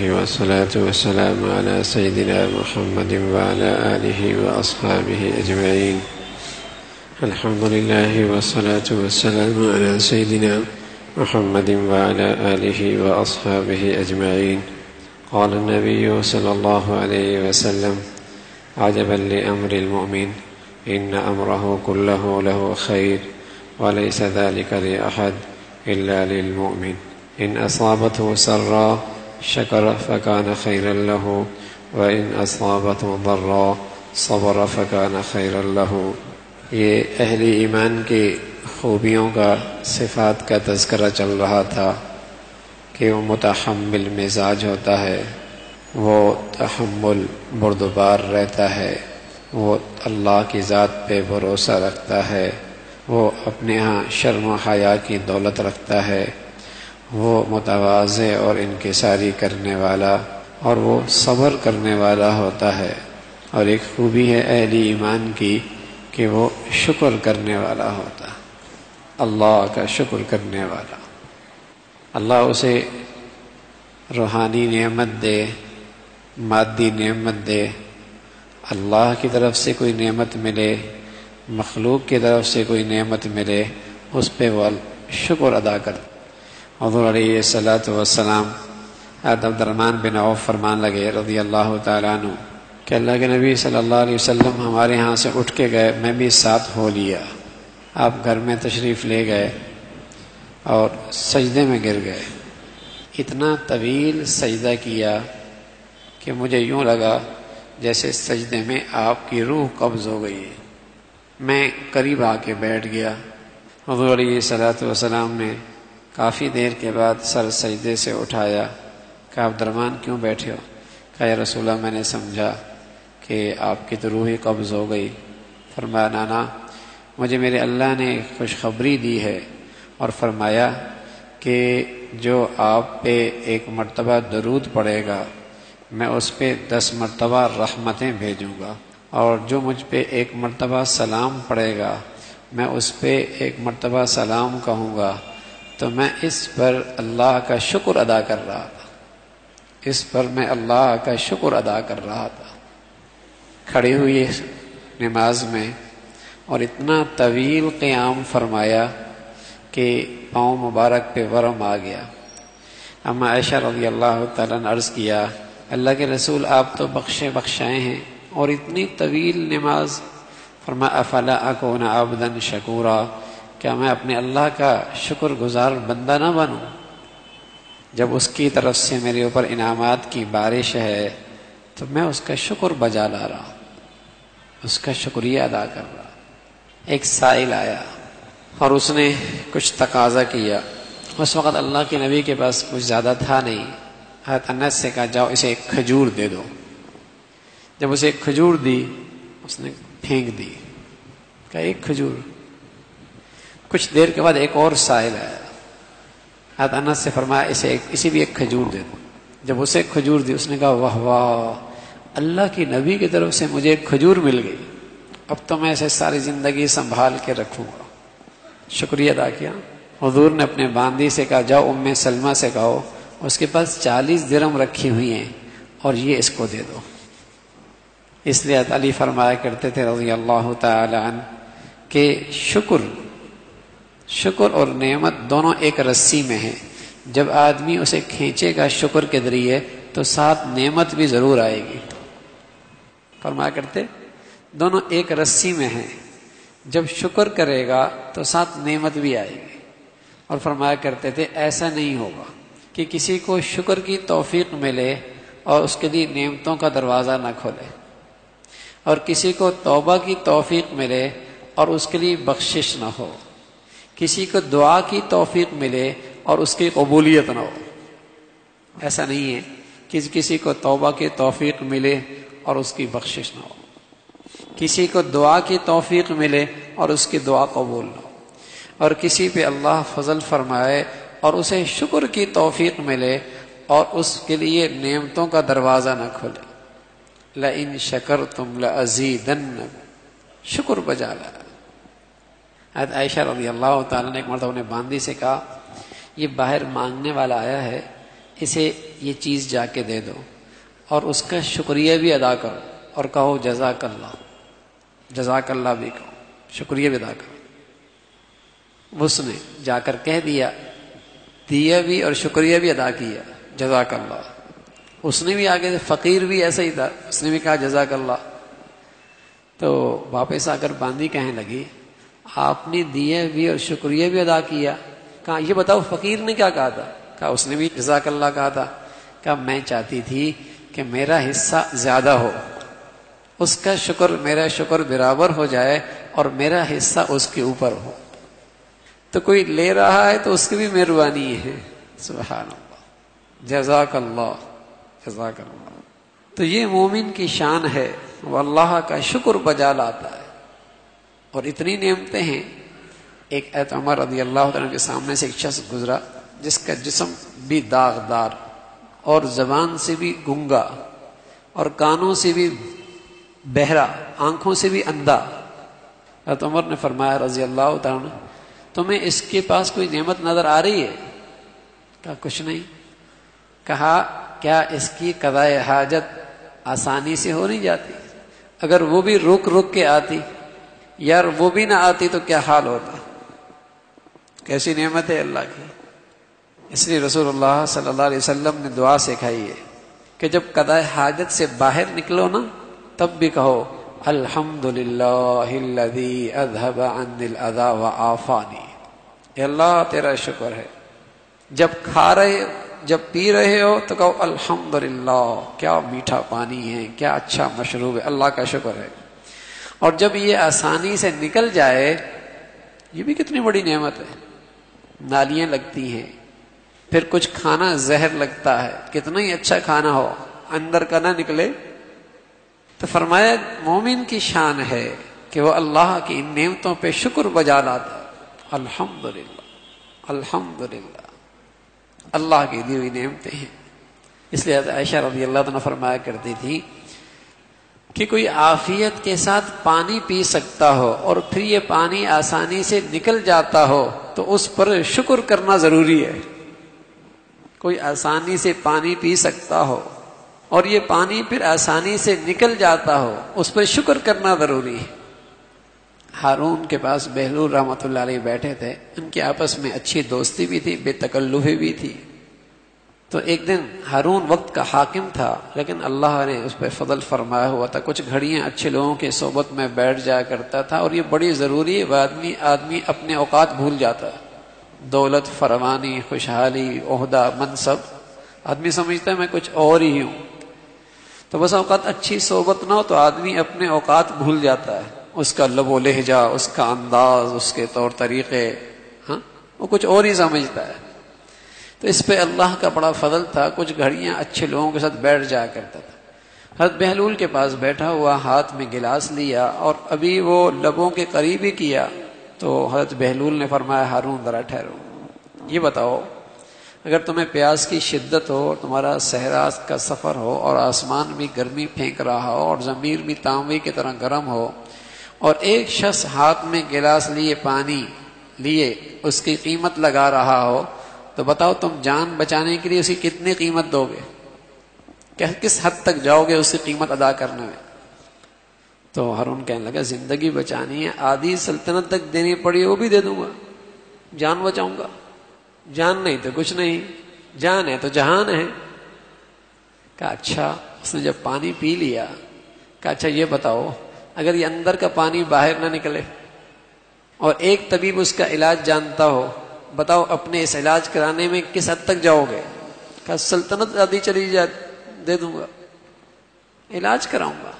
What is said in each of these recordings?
الله والصلاة والسلام على سيدنا محمد وعلى آله وأصحابه أجمعين. الحمد لله والصلاة والسلام على سيدنا محمد وعلى آله وأصحابه أجمعين. قال النبي صلى الله عليه وسلم: عجبا لأمر المؤمن إن أمره كله له خير وليس ذلك لأحد إلا للمؤمن إن أصابته سراء شكر فكان خيرا له وإن أصابته ضراء صبر فكان خيرا له. یہ اہل ایمان کی خوبیوں کا، صفات کا تذکرہ چل رہا تھا کہ وہ متحمل مزاج ہوتا ہے، وہ تحمل بردبار رہتا ہے، وہ اللہ کی ذات پہ بھروسہ رکھتا ہے، وہ اپنے ہاں شرم و حیا کی دولت رکھتا ہے، وہ متواضع اور انکساری کرنے والا اور وہ صبر کرنے والا ہوتا ہے. اور ایک خوبی ہے اہل ایمان کی کہ وہ شکر کرنے والا ہوتا ہے، اللہ کا شکر کرنے والا. اللہ اسے روحانی نعمت دے، مادی نعمت دے، اللہ کی طرف سے کوئی نعمت ملے، مخلوق کی طرف سے کوئی نعمت ملے، اس پہ وہ شکر ادا کرتا. حضور علیہ الصلاۃ والسلام حضرت عبد الرحمن بن عوف فرمان لگے رضی اللہ تعالیٰ عنہ کہ اللہ کے نبی صلی اللہ علیہ وسلم ہمارے ہاں سے اٹھ کے گئے، میں بھی ساتھ ہو لیا. آپ گھر میں تشریف لے گئے اور سجدے میں گر گئے. اتنا طویل سجدہ کیا کہ مجھے یوں لگا جیسے سجدے میں آپ کی روح قبض ہو گئی. میں قریب آ کے بیٹھ گیا. حضور علیہ الصلاۃ والسلام نے کافی دیر کے بعد سر سجدے سے اٹھایا. کہا عبد الرحمن کیوں بیٹھے ہو؟ کہا یا رسول اللہ میں نے سمجھا کہ آپ کی تو روح قبض ہو گئی. فرمایا نانا، مجھے میرے اللہ نے خوشخبری دی ہے اور فرمایا کہ جو آپ پہ ایک مرتبہ درود پڑے گا میں اس پہ 10 مرتبہ رحمتیں بھیجوں گا، اور جو مجھ پہ ایک مرتبہ سلام پڑے گا میں اس پہ ایک مرتبہ سلام کہوں گا. تو میں اس پر اللہ کا شکر ادا کر رہا تھا، اس پر میں اللہ کا شکر ادا کر رہا تھا. کھڑی ہوئی نماز میں اور اتنا طویل قیام فرمایا کہ پاؤں مبارک پہ ورم آ گیا. اما عائشہ رضی اللہ تعالیٰ نے عرض کیا اللہ کے رسول آپ تو بخشے بخشائے ہیں اور اتنی طویل نماز. فرمایا افلا اکون عبدا شکورا، کیا میں اپنے اللہ کا شکر گزار بندہ نہ بنوں؟ جب اس کی طرف سے میرے اوپر انعامات کی بارش ہے تو میں اس کا شکر بجا لا رہا، اس کا شکریہ ادا کر رہا. ایک سائل آیا اور اس نے کچھ تقاضا کیا. اس وقت اللہ کے نبی کے پاس کچھ زیادہ تھا نہیں. حضرت انس سے کہا جاؤ اسے ایک کھجور دے دو. جب اسے ایک کھجور دی اس نے پھینک دی. کہا ایک کھجور. کچھ دیر کے بعد ایک اور سائل آیا. حضرت انس سے فرمایا اسے بھی ایک کھجور دے دو. جب اسے ایک کھجور دی اس نے کہا واہ واہ، اللہ کی نبی کی طرف سے مجھے ایک کھجور مل گئی، اب تو میں اسے ساری زندگی سنبھال کے رکھوں گا. شکریہ ادا کیا. حضور نے اپنے باندی سے کہا جاؤ ام سلمہ سے کہو اس کے پاس 40 درہم رکھی ہوئی ہیں اور یہ اس کو دے دو. اس لیے علی فرمایا کرتے تھے رضی اللہ تعالی عنہ کہ شکر اور نعمت دونوں ایک رسی میں ہیں. جب آدمی اسے کھینچے گا شکر کے ذریعے تو ساتھ نعمت بھی ضرور آئے گی. فرمایا کرتے دونوں ایک رسی میں ہیں، جب شکر کرے گا تو ساتھ نعمت بھی آئے گی. اور فرمایا کرتے تھے ایسا نہیں ہوگا کہ کسی کو شکر کی توفیق ملے اور اس کے لیے نعمتوں کا دروازہ نہ کھولے، اور کسی کو توبہ کی توفیق ملے اور اس کے لیے بخشش نہ ہو، کسی کو دعا کی توفیق ملے اور اس کی قبولیت نہ ہو. ایسا نہیں ہے کہ کسی کو توبہ کی توفیق ملے اور اس کی بخشش نہ ہو، کسی کو دعا کی توفیق ملے اور اس کی دعا قبول نہ ہو، اور کسی پہ اللہ فضل فرمائے اور اسے شکر کی توفیق ملے اور اس کے لیے نعمتوں کا دروازہ نہ کھلے. لئن شکرتم لازیدنکم، شکر بجا لا. حضرت عائشہ رضی اللہ تعالیٰ نے ایک مرتبہ نے باندی سے کہا یہ باہر مانگنے والا آیا ہے، اسے یہ چیز جا کے دے دو اور اس کا شکریہ بھی ادا کرو اور کہو جزاک اللہ، جزاک اللہ بھی کہو، شکریہ بھی ادا کرو۔ اس نے جا کر کہہ دیا بھی اور شکریہ بھی ادا کیا، جزاک اللہ۔ اس نے بھی آگے سے، فقیر بھی ایسا ہی تھا، اس نے بھی کہا جزاک اللہ۔ تو واپس آ کر باندی کہنے لگی آپ نے دیا بھی اور شکریہ بھی ادا کیا، کہا یہ بتاؤ فقیر نے کیا کہا تھا؟ کہا اس نے بھی جزاک اللہ کہا تھا۔ کہا میں چاہتی تھی کہ میرا حصہ زیادہ ہو، اس کا شکر میرا شکر برابر ہو جائے اور میرا حصہ اس کے اوپر ہو۔ تو کوئی لے رہا ہے تو اس کی بھی مہربانی ہے، سبحان اللہ، جزاک اللہ، جزاک اللہ۔ تو یہ مومن کی شان ہے، وہ اللہ کا شکر بجا لاتا ہے۔ اور اتنی نعمتیں ہیں، ایک حضرت عمر رضی اللہ عنہ کے سامنے سے ایک شخص گزرا جس کا جسم بھی داغدار اور زبان سے بھی گنگا اور کانوں سے بھی بہرا، آنکھوں سے بھی اندھا۔ حضرت عمر نے فرمایا رضی اللہ عنہ تمہیں اس کے پاس کوئی نعمت نظر آ رہی ہے؟ کہا کچھ نہیں۔ کہا کیا اس کی قضاء حاجت آسانی سے ہو نہیں جاتی؟ اگر وہ بھی رک رک کے آتی، یار وہ بھی نہ آتی تو کیا حال ہوتا؟ کیسی نعمت ہے اللہ کی۔ اس لیے رسول اللہ صلی اللہ علیہ وسلم نے دعا سکھائی ہے کہ جب قضاء حاجت سے باہر نکلو نا تب بھی کہو الحمدللہ الذی اذھب عنی الاذی وعافانی۔ اے اللہ تیرا شکر ہے۔ جب کھا رہے، جب پی رہے ہو تو کہو الحمدللہ، کیا میٹھا پانی ہے، کیا اچھا مشروب ہے، اللہ کا شکر ہے۔ اور جب یہ آسانی سے نکل جائے، یہ بھی کتنی بڑی نعمت ہے۔ نالیاں لگتی ہیں، پھر کچھ کھانا زہر لگتا ہے، کتنا ہی اچھا کھانا ہو اندر کا نہ نکلے۔ تو فرمایا مومن کی شان ہے کہ وہ اللہ کی ان نعمتوں پہ شکر بجا لاتا ہے۔ الحمدللہ، الحمدللہ، اللہ کی دی ہوئی نعمتیں ہیں۔ اس لیے عائشہ رضی اللہ عنہ فرمایا کرتی تھی کہ کوئی عافیت کے ساتھ پانی پی سکتا ہو اور پھر یہ پانی آسانی سے نکل جاتا ہو تو اس پر شکر کرنا ضروری ہے۔ کوئی آسانی سے پانی پی سکتا ہو اور یہ پانی پھر آسانی سے نکل جاتا ہو، اس پر شکر کرنا ضروری ہے۔ ہارون کے پاس بہلول رحمۃ اللہ علیہ بیٹھے تھے، ان کے آپس میں اچھی دوستی بھی تھی، بے تکلفی بھی تھی۔ تو ایک دن ہارون وقت کا حاکم تھا، لیکن اللہ نے اس پہ فضل فرمایا ہوا تھا، کچھ گھڑیاں اچھے لوگوں کے صحبت میں بیٹھ جایا کرتا تھا، اور یہ بڑی ضروری ہے، آدمی اپنے اوقات بھول جاتا ہے۔ دولت، فراوانی، خوشحالی، عہدہ، منصب، آدمی سمجھتا ہے میں کچھ اور ہی ہوں۔ تو بس اوقات اچھی صحبت نہ ہو تو آدمی اپنے اوقات بھول جاتا ہے، اس کا لب و لہجہ، اس کا انداز، اس کے طور طریقے، ہاں وہ کچھ اور ہی سمجھتا ہے۔ تو اس پہ اللہ کا بڑا فضل تھا، کچھ گھڑیاں اچھے لوگوں کے ساتھ بیٹھ جایا کرتا تھا۔ حضرت بہلول کے پاس بیٹھا ہوا، ہاتھ میں گلاس لیا اور ابھی وہ لبوں کے قریب ہی کیا تو حضرت بہلول نے فرمایا ہارون ذرا ٹھہرو، یہ بتاؤ اگر تمہیں پیاس کی شدت ہو اور تمہارا صحرا کا سفر ہو اور آسمان بھی گرمی پھینک رہا ہو اور ضمیر بھی تانبے کی طرح گرم ہو اور ایک شخص ہاتھ میں گلاس لیے پانی لیے اس کی قیمت لگا رہا ہو، تو بتاؤ تم جان بچانے کے لیے اس کی کتنی قیمت دو گے؟ کس حد تک جاؤ گے اس کی قیمت ادا کرنے میں؟ تو ہارون کہنے لگا زندگی بچانی ہے، آدھی سلطنت تک دینی پڑی وہ بھی دے دوں گا، جان بچاؤں گا۔ جان نہیں تو کچھ نہیں، جان ہے تو جہان ہے۔ کہا اچھا۔ اس نے جب پانی پی لیا کہا اچھا یہ بتاؤ اگر یہ اندر کا پانی باہر نہ نکلے اور ایک طبیب اس کا علاج جانتا ہو، بتاؤ اپنے اس علاج کرانے میں کس حد تک جاؤ گے؟ کہا سلطنت آدھی چلی جائے دے دوں گا، علاج کراؤں گا۔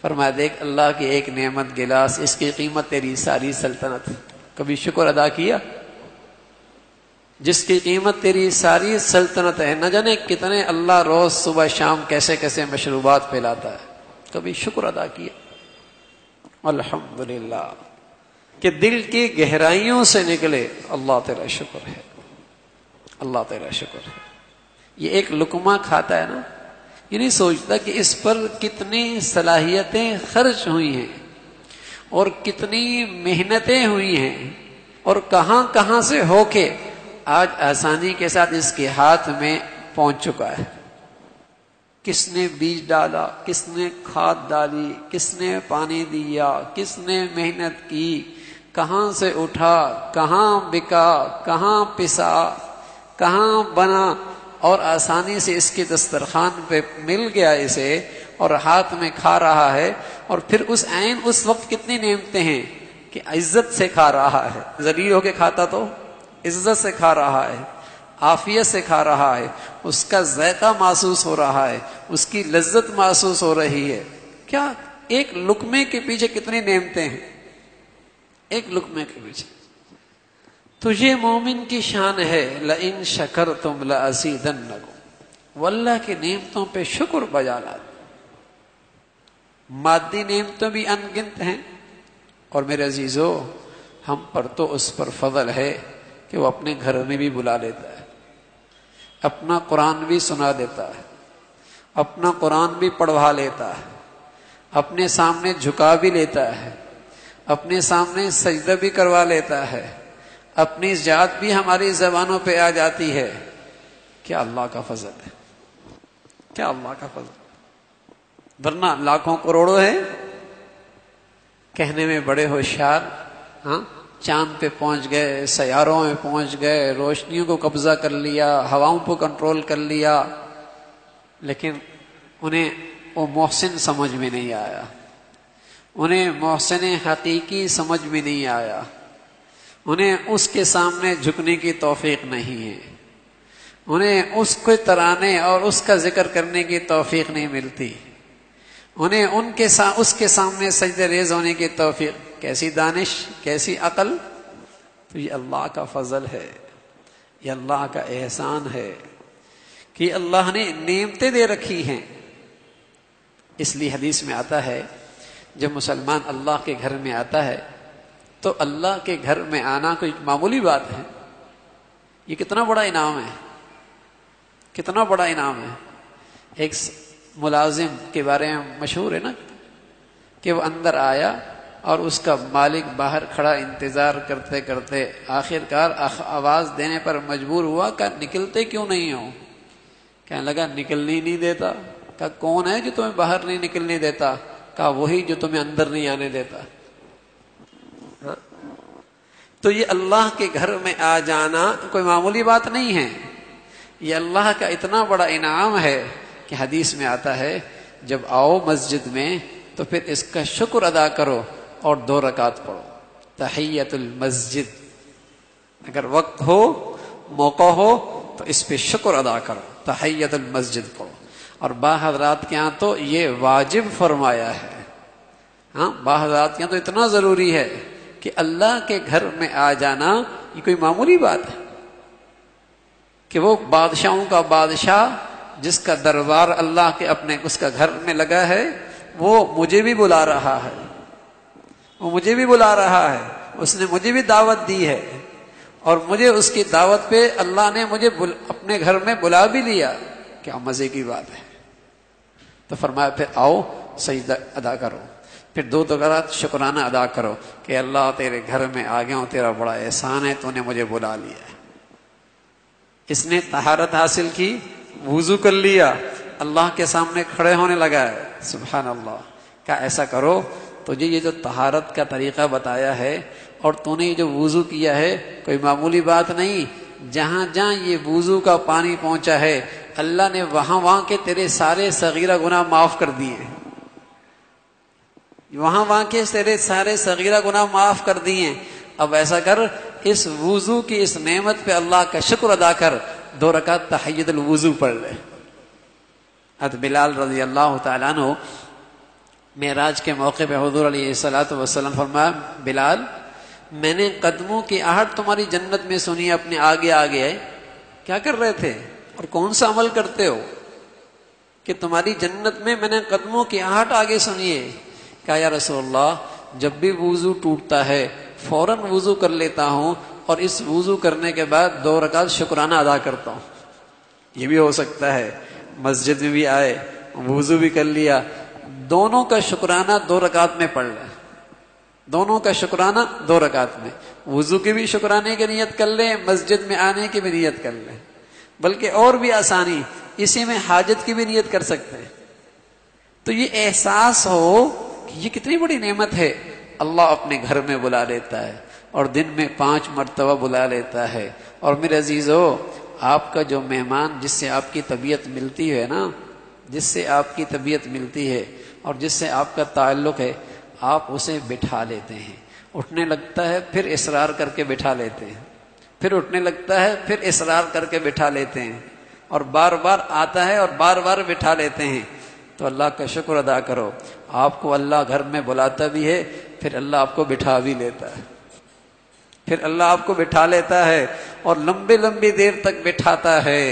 فرمایا دیکھ اللہ کی ایک نعمت گلاس، اس کی قیمت تیری ساری سلطنت۔ کبھی شکر ادا کیا؟ جس کی قیمت تیری ساری سلطنت ہے، نہ جانے کتنے اللہ روز صبح شام کیسے کیسے مشروبات پلاتا ہے، کبھی شکر ادا کیا؟ الحمدللہ کہ دل کی گہرائیوں سے نکلے اللہ تیرا شکر ہے، اللہ تیرا شکر ہے۔ یہ ایک لقمہ کھاتا ہے نا، یہ نہیں سوچتا کہ اس پر کتنی صلاحیتیں خرچ ہوئی ہیں اور کتنی محنتیں ہوئی ہیں اور کہاں کہاں سے ہو کے آج آسانی کے ساتھ اس کے ہاتھ میں پہنچ چکا ہے۔ کس نے بیج ڈالا، کس نے کھاد ڈالی، کس نے پانی دیا، کس نے محنت کی، کہاں سے اٹھا، کہاں بکا، کہاں پسا، کہاں بنا، اور آسانی سے اس کے دسترخوان پہ مل گیا اسے، اور ہاتھ میں کھا رہا ہے۔ اور پھر اس وقت کتنی نعمتیں ہیں کہ عزت سے کھا رہا ہے۔ ذلیل ہو کے کھاتا تو عزت سے کھا رہا ہے، عافیت سے کھا رہا ہے، اس کا ذائقہ محسوس ہو رہا ہے، اس کی لذت محسوس ہو رہی ہے۔ کیا ایک لقمے کے پیچھے کتنی نعمتیں ہیں، ایک لقمے کے پیچھے۔ تو یہ مومن کی شان ہے، لئن شکرتم لازیدنکم، واللہ کی نعمتوں پہ شکر بجا لاتے۔ مادی نعمتیں بھی ان گنت ہیں، اور میرے عزیزو ہم پر تو اس پر فضل ہے کہ وہ اپنے گھر میں بھی بلا لیتا ہے، اپنا قرآن بھی سنا دیتا ہے، اپنا قرآن بھی پڑھوا لیتا ہے، اپنے سامنے جھکا بھی لیتا ہے، اپنے سامنے سجدہ بھی کروا لیتا ہے، اپنی ذات بھی ہماری زبانوں پہ آ جاتی ہے۔ کیا اللہ کا فضل ہے، کیا اللہ کا فضل، ورنہ لاکھوں کروڑوں ہے، کہنے میں بڑے ہوشیار، ہاں چاند پہ پہنچ گئے، سیاروں میں پہنچ گئے، روشنیوں کو قبضہ کر لیا، ہواؤں کو کنٹرول کر لیا، لیکن انہیں وہ محسن سمجھ میں نہیں آیا، انہیں محسن حقیقی سمجھ میں نہیں آیا، انہیں اس کے سامنے جھکنے کی توفیق نہیں ہے، انہیں اس کو ترانے اور اس کا ذکر کرنے کی توفیق نہیں ملتی، انہیں اس کے سامنے سجدہ ریز ہونے کی توفیق۔ کیسی دانش، کیسی عقل! تو یہ اللہ کا فضل ہے، یہ اللہ کا احسان ہے کہ اللہ نے نعمتیں دے رکھی ہیں۔ اس لیے حدیث میں آتا ہے جب مسلمان اللہ کے گھر میں آتا ہے تو اللہ کے گھر میں آنا کوئی معمولی بات ہے، یہ کتنا بڑا انعام ہے، کتنا بڑا انعام ہے۔ ایک ملازم کے بارے میں مشہور ہے نا کہ وہ اندر آیا اور اس کا مالک باہر کھڑا انتظار کرتے کرتے آخرکار آواز دینے پر مجبور ہوا کہ نکلتے کیوں نہیں ہو؟ کہنے لگا نکلنے نہیں دیتا۔ کہا کون ہے جو تمہیں باہر نہیں نکلنے دیتا؟ کہا وہی جو تمہیں اندر نہیں آنے دیتا۔ تو یہ اللہ کے گھر میں آ جانا کوئی معمولی بات نہیں ہے، یہ اللہ کا اتنا بڑا انعام ہے کہ حدیث میں آتا ہے جب آؤ مسجد میں تو پھر اس کا شکر ادا کرو اور 2 رکعت پڑھو، تحیت المسجد۔ اگر وقت ہو، موقع ہو تو اس پہ شکر ادا کرو، تحیت المسجد پڑھو۔ اور حضرات کے ہاں تو یہ واجب فرمایا ہے، ہاں حضرات کے ہاں تو اتنا ضروری ہے کہ اللہ کے گھر میں آ جانا یہ کوئی معمولی بات ہے کہ وہ بادشاہوں کا بادشاہ جس کا دربار اللہ کے اپنے اس کا گھر میں لگا ہے، وہ مجھے بھی بلا رہا ہے، وہ مجھے بھی بلا رہا ہے، اس نے مجھے بھی دعوت دی ہے، اور مجھے اس کی دعوت پہ اللہ نے مجھے اپنے گھر میں بلا بھی لیا۔ کیا مزے کی بات ہے! تو فرمایا پھر آؤ سجدہ ادا کرو، پھر 2 رکعت شکرانہ ادا کرو کہ اللہ تیرے گھر میں آ گیا ہوں، تیرا بڑا احسان ہے، تو نے مجھے بلا لیا ہے۔ اس نے طہارت حاصل کی، وضو کر لیا، اللہ کے سامنے کھڑے ہونے لگا ہے، سبحان اللہ۔ کیا ایسا کرو، تجھے یہ جو طہارت کا طریقہ بتایا ہے اور تو نے یہ جو وضو کیا ہے کوئی معمولی بات نہیں، جہاں جہاں یہ وضو کا پانی پہنچا ہے اللہ نے وہاں کے تیرے سارے صغیرہ گناہ معاف کر دیے ہیں، وہاں کے تیرے سارے صغیرہ گناہ معاف کر دیے۔ اب ایسا کر، اس وضو کی اس نعمت پہ اللہ کا شکر ادا کر، 2 رکعت تحیت الوضو پڑھ لے۔ حضرت بلال رضی اللہ تعالیٰ عنہ معراج کے موقع پہ حضور علیہ الصلوۃ والسلام فرمایا، بلال میں نے قدموں کی آہٹ تمہاری جنت میں سنی، اپنے آگے آگے آئے، کیا کر رہے تھے اور کون سا عمل کرتے ہو کہ تمہاری جنت میں نے قدموں کی آہٹ آگے سنی ہے؟ کہا یا رسول اللہ جب بھی وضو ٹوٹتا ہے فوراً وضو کر لیتا ہوں، اور اس وضو کرنے کے بعد 2 رکعت شکرانہ ادا کرتا ہوں۔ یہ بھی ہو سکتا ہے مسجد میں بھی آئے، وضو بھی کر لیا، دونوں کا شکرانہ 2 رکعت میں پڑھ لیں، دونوں کا شکرانہ 2 رکعت میں، وضو کی بھی شکرانے کی نیت کر لیں، مسجد میں آنے کی بھی نیت کر لیں، بلکہ اور بھی آسانی، اسی میں حاجت کی بھی نیت کر سکتے ہیں۔ تو یہ احساس ہو کہ یہ کتنی بڑی نعمت ہے، اللہ اپنے گھر میں بلا لیتا ہے اور دن میں 5 مرتبہ بلا لیتا ہے۔ اور میرے عزیزو، آپ کا جو مہمان جس سے آپ کی طبیعت ملتی ہے نا، جس سے آپ کی طبیعت ملتی ہے اور جس سے آپ کا تعلق ہے، آپ اسے بٹھا لیتے ہیں، اٹھنے لگتا ہے پھر اصرار کر کے بٹھا لیتے ہیں، پھر اٹھنے لگتا ہے پھر اصرار کر کے بٹھا لیتے ہیں، اور بار بار آتا ہے اور بار بار بٹھا لیتے ہیں۔ تو اللہ کا شکر ادا کرو، آپ کو اللہ گھر میں بلاتا بھی ہے، پھر اللہ آپ کو بٹھا بھی لیتا ہے، پھر اللہ آپ کو بٹھا لیتا ہے اور لمبی لمبی دیر تک بٹھاتا ہے۔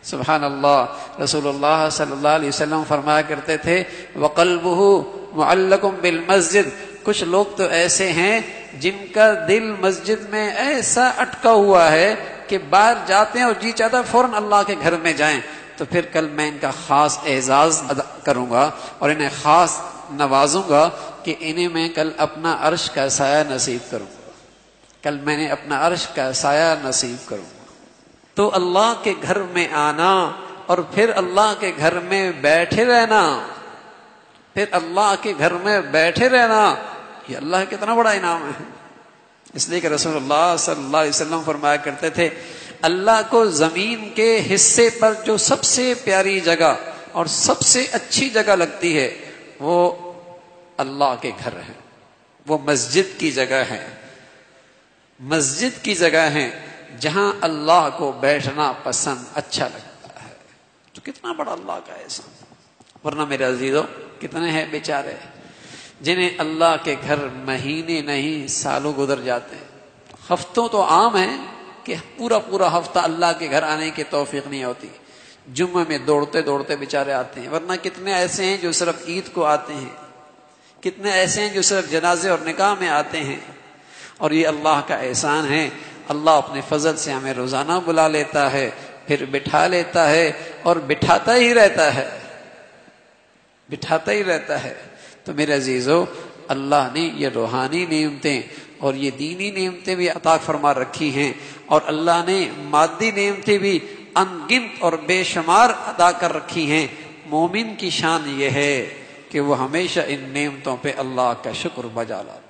سبحان اللہ۔ رسول اللہ صلی اللہ علیہ وسلم فرمایا کرتے تھے وَقَلْبُهُ مُعَلَّقٌ بِالْمَسْجِدِ، کچھ لوگ تو ایسے ہیں جن کا دل مسجد میں ایسا اٹکا ہوا ہے کہ باہر جاتے ہیں اور جی چاہتا فوراً اللہ کے گھر میں جائیں۔ تو پھر کل میں ان کا خاص اعزاز ادا کروں گا اور انہیں خاص نوازوں گا کہ انہیں میں کل اپنا عرش کا سایہ نصیب کروں گا، کل میں نے اپنا عرش کا سایہ نصیب کروں گا۔ تو اللہ کے گھر میں آنا اور پھر اللہ کے گھر میں بیٹھے رہنا، پھر اللہ کے گھر میں بیٹھے رہنا، یہ اللہ کتنا بڑا انعام ہے۔ اس لیے کہ رسول اللہ صلی اللہ علیہ وسلم فرمایا کرتے تھے اللہ کو زمین کے حصے پر جو سب سے پیاری جگہ اور سب سے اچھی جگہ لگتی ہے وہ اللہ کے گھر ہے، وہ مسجد کی جگہ ہے، مسجد کی جگہ ہے جہاں اللہ کو بیٹھنا پسند اچھا لگتا ہے۔ تو کتنا بڑا اللہ کا احسان۔ ورنہ میرے عزیزوں کتنے ہیں بیچارے جنہیں اللہ کے گھر مہینے نہیں سالوں گزر جاتے ہیں، ہفتوں تو عام ہیں کہ پورا پورا ہفتہ اللہ کے گھر آنے کی توفیق نہیں ہوتی، جمعہ میں دوڑتے دوڑتے بیچارے آتے ہیں۔ ورنہ کتنے ایسے ہیں جو صرف عید کو آتے ہیں، کتنے ایسے ہیں جو صرف جنازے اور نکاح میں آتے ہیں۔ اور یہ اللہ کا احسان ہے، اللہ اپنے فضل سے ہمیں روزانہ بلا لیتا ہے، پھر بٹھا لیتا ہے اور بٹھاتا ہی رہتا ہے، بٹھاتا ہی رہتا ہے۔ تو میرے عزیزو، اللہ نے یہ روحانی نعمتیں اور یہ دینی نعمتیں بھی عطا فرما رکھی ہیں، اور اللہ نے مادی نعمتیں بھی ان گنت اور بے شمار عطا کر رکھی ہیں۔ مومن کی شان یہ ہے کہ وہ ہمیشہ ان نعمتوں پہ اللہ کا شکر بجا لاتا،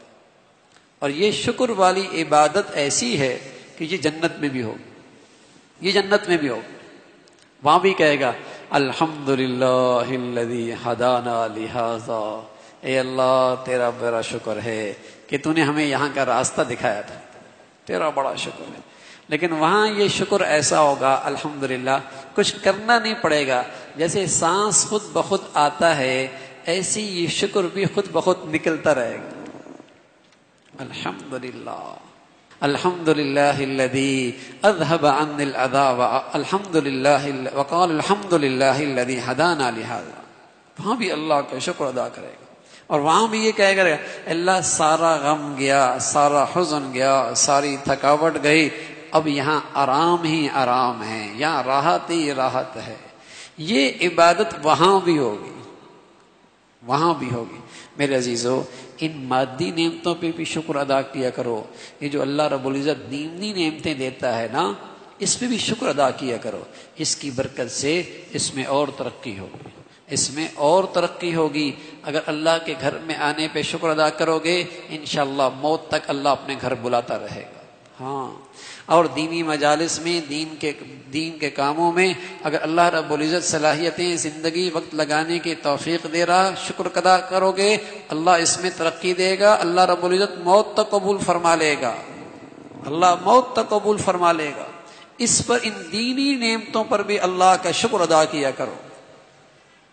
اور یہ شکر والی عبادت ایسی ہے کہ یہ جنت میں بھی ہوگی، یہ جنت میں بھی ہوگی۔ وہاں بھی کہے گا الحمدللہ الذی ہدانا لہذا، اے اللہ تیرا بڑا شکر ہے کہ تو نے ہمیں یہاں کا راستہ دکھایا تھا، تیرا بڑا شکر ہے۔ لیکن وہاں یہ شکر ایسا ہوگا الحمدللہ کچھ کرنا نہیں پڑے گا، جیسے سانس خود بخود آتا ہے ایسی یہ شکر بھی خود بخود نکلتا رہے گا۔ الحمدللہ الحمدللہ الذی اذهب عني العذاب الحمدللہ وقال الحمدللہ الذی ہدانا لہذا، وہاں بھی اللہ کا شکر ادا کرے گا، اور وہاں بھی یہ کہے گا اللہ سارا غم گیا، سارا حزن گیا، ساری تھکاوٹ گئی، اب یہاں آرام ہی آرام ہے، یہاں راحت ہی راحت ہے۔ یہ عبادت وہاں بھی ہوگی، وہاں بھی ہوگی۔ میرے عزیزو، ان مادی نعمتوں پہ بھی شکر ادا کیا کرو۔ یہ جو اللہ رب العزت دینی نعمتیں دیتا ہے نا، اس پہ بھی شکر ادا کیا کرو، اس کی برکت سے اس میں اور ترقی ہوگی، اس میں اور ترقی ہوگی۔ اگر اللہ کے گھر میں آنے پہ شکر ادا کرو گے انشاءاللہ موت تک اللہ اپنے گھر بلاتا رہے گا۔ ہاں، اور دینی مجالس میں دین کے کاموں میں اگر اللہ رب العزت صلاحیتیں زندگی وقت لگانے کی توفیق دے رہا، شکر ادا کرو گے اللہ اس میں ترقی دے گا، اللہ رب العزت موت تک قبول فرما لے گا، اللہ موت تک قبول فرما لے گا۔ اس پر ان دینی نعمتوں پر بھی اللہ کا شکر ادا کیا کرو۔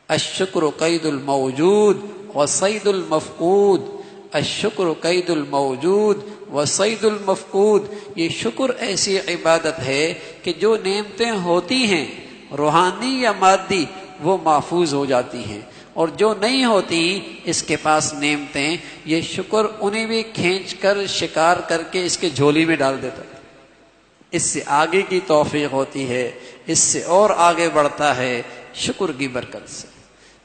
الشکر قید الموجود وصید المفقود، الشکر قید الموجود وصید المفقود۔ یہ شکر ایسی عبادت ہے کہ جو نعمتیں ہوتی ہیں روحانی یا مادی وہ محفوظ ہو جاتی ہیں، اور جو نہیں ہوتی اس کے پاس نعمتیں، یہ شکر انہیں بھی کھینچ کر شکار کر کے اس کے جھولی میں ڈال دیتا ہے، اس سے آگے کی توفیق ہوتی ہے، اس سے اور آگے بڑھتا ہے شکر کی برکت سے۔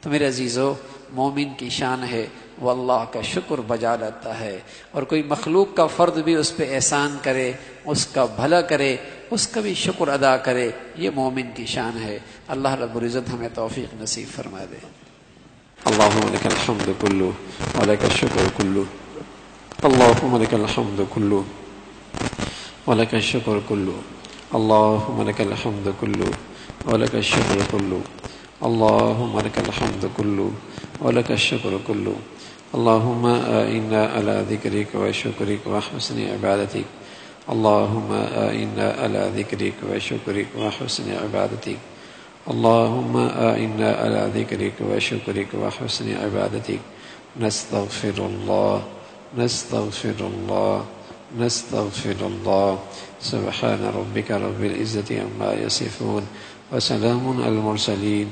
تو میرے عزیزو مومن کی شان ہے وہ اللہ کا شکر بجا لاتا ہے، اور کوئی مخلوق کا فرد بھی اس پہ احسان کرے، اس کا بھلا کرے، اس کا بھی شکر ادا کرے، یہ مومن کی شان ہے۔ اللہ رب العزت ہمیں توفیق نصیب فرما دے۔ اللهم لك الحمد كله ولك الشكر كله، اللهم لك الحمد كله ولك الشكر كله، اللهم لك الحمد كله ولك الشكر كله، اللهم لك الحمد كله ولك الشكر كله، اللهم إنا على ذكرك وشكرك وحسن عبادتك، اللهم إنا على ذكرك وشكرك وحسن عبادتك، اللهم إنا على ذكرك وشكرك وحسن عبادتك، نستغفر الله نستغفر الله نستغفر الله، سبحان ربك رب العزة عما يصفون وسلام على المرسلين